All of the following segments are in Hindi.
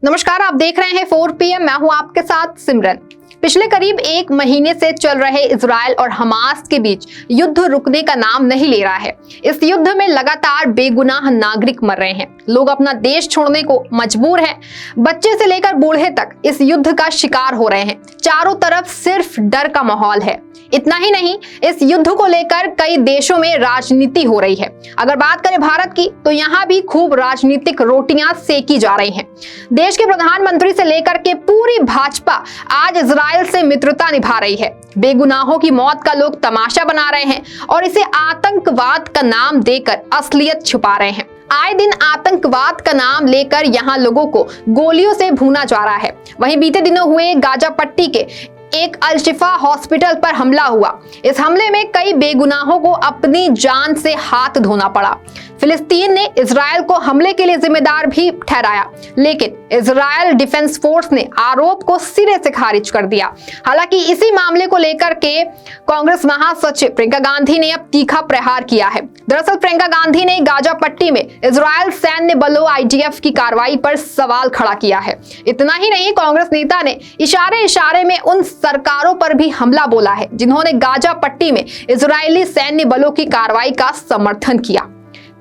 नमस्कार, आप देख रहे हैं 4 PM। मैं हूं आपके साथ सिमरन। पिछले करीब 1 महीने से चल रहे इजराइल और हमास के बीच युद्ध रुकने का नाम नहीं ले रहा है। इस युद्ध में लगातार बेगुनाह नागरिक मर रहे हैं। लोग अपना देश छोड़ने को मजबूर हैं। बच्चे से लेकर बूढ़े तक इस युद्ध का शिकार हो रहे हैं। चारों तरफ सिर्फ डर का माहौल है। इतना ही नहीं, इस युद्ध को लेकर कई देशों में राजनीति हो रही है। अगर बात करें भारत की, तो यहाँ भी खूब राजनीतिक रोटियां सेकी जा रही हैं। देश के प्रधानमंत्री से लेकर के पूरी भाजपा आज इजराइल से मित्रता निभा रही है। बेगुनाहों की मौत का लोग तमाशा बना रहे हैं और इसे आतंकवाद का नाम देकर असलियत छुपा रहे हैं। आए दिन आतंकवाद का नाम लेकर यहाँ लोगों को गोलियों से भूना जा रहा है। वहीं बीते दिनों हुए गाजा पट्टी के एक अल शिफा हॉस्पिटल पर हमला हुआ। इस हमले में कई बेगुनाहों को अपनी जान से हाथ धोना पड़ा। फिलिस्तीन ने इजराइल को हमले के लिए जिम्मेदार भी ठहराया, लेकिन इजराइल डिफेंस फोर्स ने आरोप को सिरे से खारिज कर दिया। हालांकि इसी मामले को लेकर के कांग्रेस महासचिव प्रियंका गांधी ने अब तीखा प्रहार किया है। दरअसल प्रियंका गांधी ने गाजा पट्टी में इजराइल सैन्य बलों IDF की कार्रवाई पर सवाल खड़ा किया है। इतना ही नहीं, कांग्रेस नेता ने इशारे में उन सरकारों पर भी हमला बोला है जिन्होंने गाजा पट्टी में इजरायली सैन्य बलों की कार्रवाई का समर्थन किया।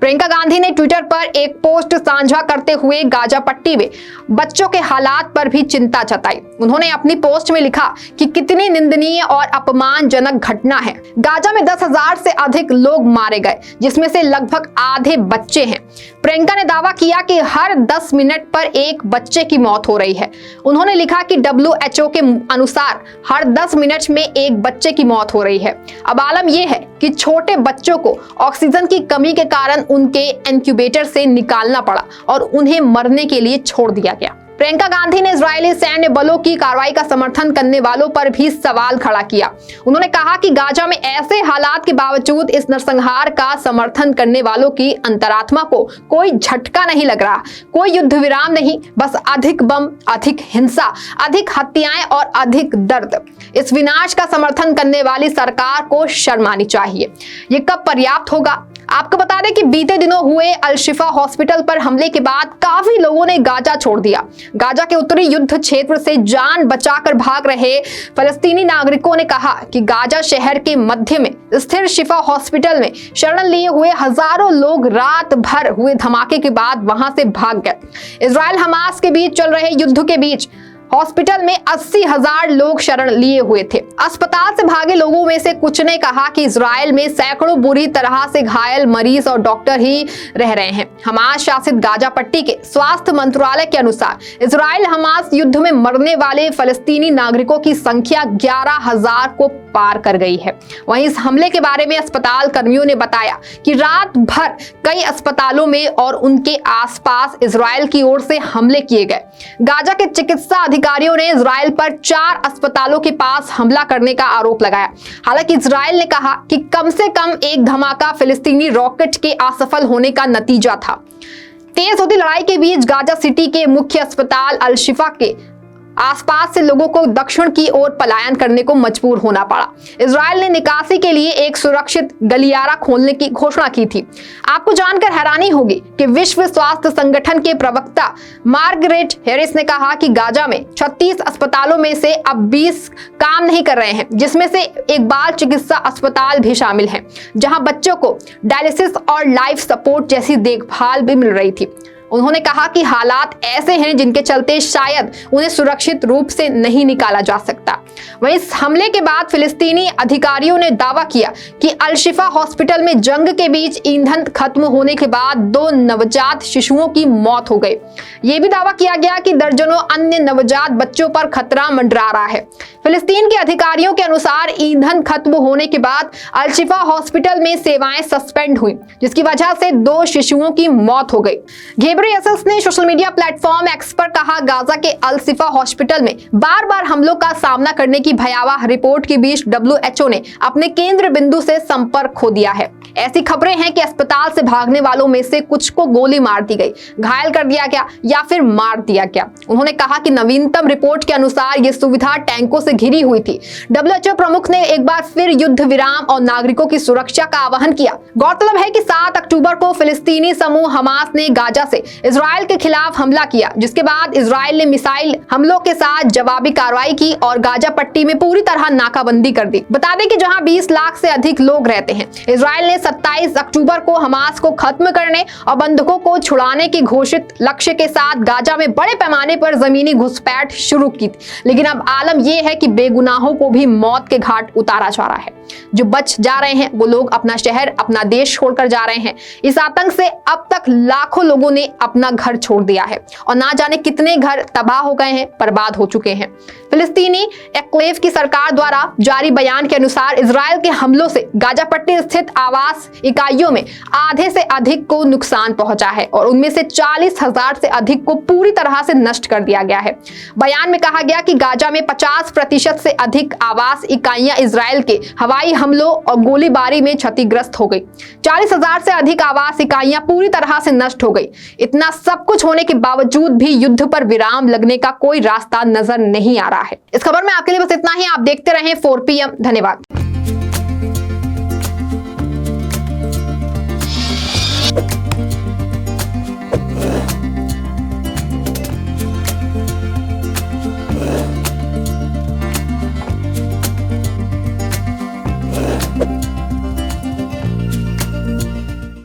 प्रियंका गांधी ने ट्विटर पर एक पोस्ट साझा करते हुए गाजा पट्टी में बच्चों के हालात पर भी चिंता जताई। उन्होंने अपनी पोस्ट में लिखा कि कितनी निंदनीय और अपमानजनक घटना है। गाजा में 10,000 से अधिक लोग मारे गए, जिसमें से लगभग आधे बच्चे हैं। प्रियंका ने दावा किया कि हर 10 मिनट पर एक बच्चे की मौत हो रही है। उन्होंने लिखा कि WHO के अनुसार हर 10 मिनट में एक बच्चे की मौत हो रही है। अब आलम यह है कि छोटे बच्चों को ऑक्सीजन की कमी के कारण उनके इनक्यूबेटर से निकालना पड़ा और उन्हें मरने के लिए छोड़ दिया गया। प्रियंका गांधी ने इजरायली सैन्य बलों की कार्रवाई का समर्थन करने वालों पर भी सवाल खड़ा किया। उन्होंने कहा कि गाजा में ऐसे हालात के बावजूद इस नरसंहार का समर्थन करने वालों की अंतरात्मा को कोई झटका नहीं लग रहा। कोई युद्ध विराम नहीं, बस अधिक बम, अधिक हिंसा, अधिक हत्याएं और अधिक दर्द। इस विनाश का समर्थन करने वाली सरकार को शर्म आनी चाहिए। ये कब पर्याप्त होगा? आपको बता दें कि बीते दिनों हुए अल शिफा हॉस्पिटल पर हमले के बाद काफी लोगों ने गाजा छोड़ दिया। गाजा के उत्तरी युद्ध क्षेत्र से जान बचाकर भाग रहे फलस्तीनी नागरिकों ने कहा कि गाजा शहर के मध्य में स्थिर शिफा हॉस्पिटल में शरण लिए हुए हजारों लोग रात भर हुए धमाके के बाद वहां से भाग गए। इजराइल हमास के बीच चल रहे युद्ध के बीच हॉस्पिटल में 80,000 लोग शरण लिए हुए थे। अस्पताल से भागे लोगों में से कुछ ने कहा कि इजराइल में सैकड़ों बुरी तरह से घायल मरीज और डॉक्टर ही रह रहे हैं। हमास शासित गाजा पट्टी के स्वास्थ्य मंत्रालय के अनुसार इजराइल हमास युद्ध में मरने वाले फलस्तीनी नागरिकों की संख्या 11,000 को पार कर गई है। वहीं इस हमले के बारे में अस्पताल कर्मियों ने बताया कि रात भर कई अस्पतालों में और उनके आसपास इजराइल की ओर से हमले किए गए। गाजा के चिकित्सा अधिकारियों ने इजराइल पर 4 अस्पतालों के पास हमला करने का आरोप लगाया। हालांकि इजराइल ने कहा कि कम से कम एक धमाका फिलिस्तीनी रॉकेट के असफल होने का नतीजा था। तेज होती लड़ाई के बीच गाजा सिटी के मुख्य अस्पताल अल शिफा के आसपास से लोगों को दक्षिण की ओर पलायन करने को मजबूर होना पड़ा। इजराइल ने निकासी के लिए एक सुरक्षित गलियारा खोलने की घोषणा की थी। आपको जानकर हैरानी होगी कि विश्व स्वास्थ्य संगठन के प्रवक्ता मार्गरेट हैरिस ने कहा कि गाजा में 36 अस्पतालों में से अब 20 काम नहीं कर रहे हैं, जिसमें से एक बाल चिकित्सा अस्पताल भी शामिल है, जहां बच्चों को डायलिसिस और लाइफ सपोर्ट जैसी देखभाल भी मिल रही थी। उन्होंने कहा कि हालात ऐसे हैं जिनके चलते शायद उन्हें सुरक्षित रूप से नहीं निकाला जा सकता। वहीं इस हमले के बाद फिलिस्तीनी अधिकारियों ने दावा किया कि अल शिफा हॉस्पिटल में जंग के बीच ईंधन खत्म होने के बाद 2 नवजात शिशुओं की मौत हो गई। ये भी दावा किया गया कि दर्जनों अन्य नवजात बच्चों पर खतरा मंडरा रहा है। फिलिस्तीन के अधिकारियों के अनुसार ईंधन खत्म होने के बाद अल शिफा हॉस्पिटल में सेवाएं सस्पेंड हुई, जिसकी वजह से 2 शिशुओं की मौत हो गई। घेब्रेयेसस ने सोशल मीडिया प्लेटफॉर्म एक्स पर कहा, गाजा के अल शिफा हॉस्पिटल में बार-बार हमलों का सामना करने की भयावह रिपोर्ट के बीच WHO ने अपने केंद्र बिंदु से संपर्क खो दिया है। ऐसी खबरें हैं कि अस्पताल से भागने वालों में से कुछ को गोली मार दी गई, घायल कर दिया गया या फिर मार दिया गया। उन्होंने कहा कि नवीनतम रिपोर्ट के अनुसार यह सुविधा टैंकों से घिरी हुई थी। WHO प्रमुख ने एक बार फिर युद्ध विराम और नागरिकों की सुरक्षा का आह्वान किया। गौरतलब है कि 7 अक्टूबर को फिलिस्तीनी समूह हमास ने गाजा से इजराइल के खिलाफ हमला किया, जिसके बाद इजराइल ने मिसाइल हमलों के साथ जवाबी कार्रवाई की और गाजा पट्टी में पूरी तरह नाकाबंदी कर दी। बता दें कि जहां 20 लाख से अधिक लोग रहते हैं, इजराइल ने 27 अक्टूबर को हमास को खत्म करने और बंधकों को छुड़ाने की घोषित लक्ष्य के साथ गाजा में बड़े पैमाने पर जमीनी घुसपैठ शुरू की थी। लेकिन अब आलम यह है कि बेगुनाहों को भी मौत के घाट उतारा जा रहा है। जो बच जा रहे हैं वो लोग अपना शहर, अपना देश छोड़कर जा रहे हैं। इस आतंक से अब तक लाखों लोगों ने अपना घर छोड़ दिया है और ना जाने कितने घर तबाह हो गए हैं, बर्बाद हो चुके हैं। फिलिस्तीनी एन्क्लेव की सरकार द्वारा जारी बयान के अनुसार इजराइल के हमलों से गाजा पट्टी स्थित आवास इकाइयों में आधे से अधिक को नुकसान पहुंचा है और उनमें से 40,000 से अधिक को पूरी तरह से नष्ट कर दिया गया है। बयान में कहा गया कि गाजा में 50% से अधिक आवास इकाइयां इजराइल के हवाई हमलों और गोलीबारी में क्षतिग्रस्त हो गई। 40,000 से अधिक आवास इकाइयां पूरी तरह से नष्ट हो गई। इतना सब कुछ होने के बावजूद भी युद्ध पर विराम लगने का कोई रास्ता नजर नहीं आ रहा है। इस खबर में आपके लिए बस इतना ही। आप देखते रहें 4PM। धन्यवाद।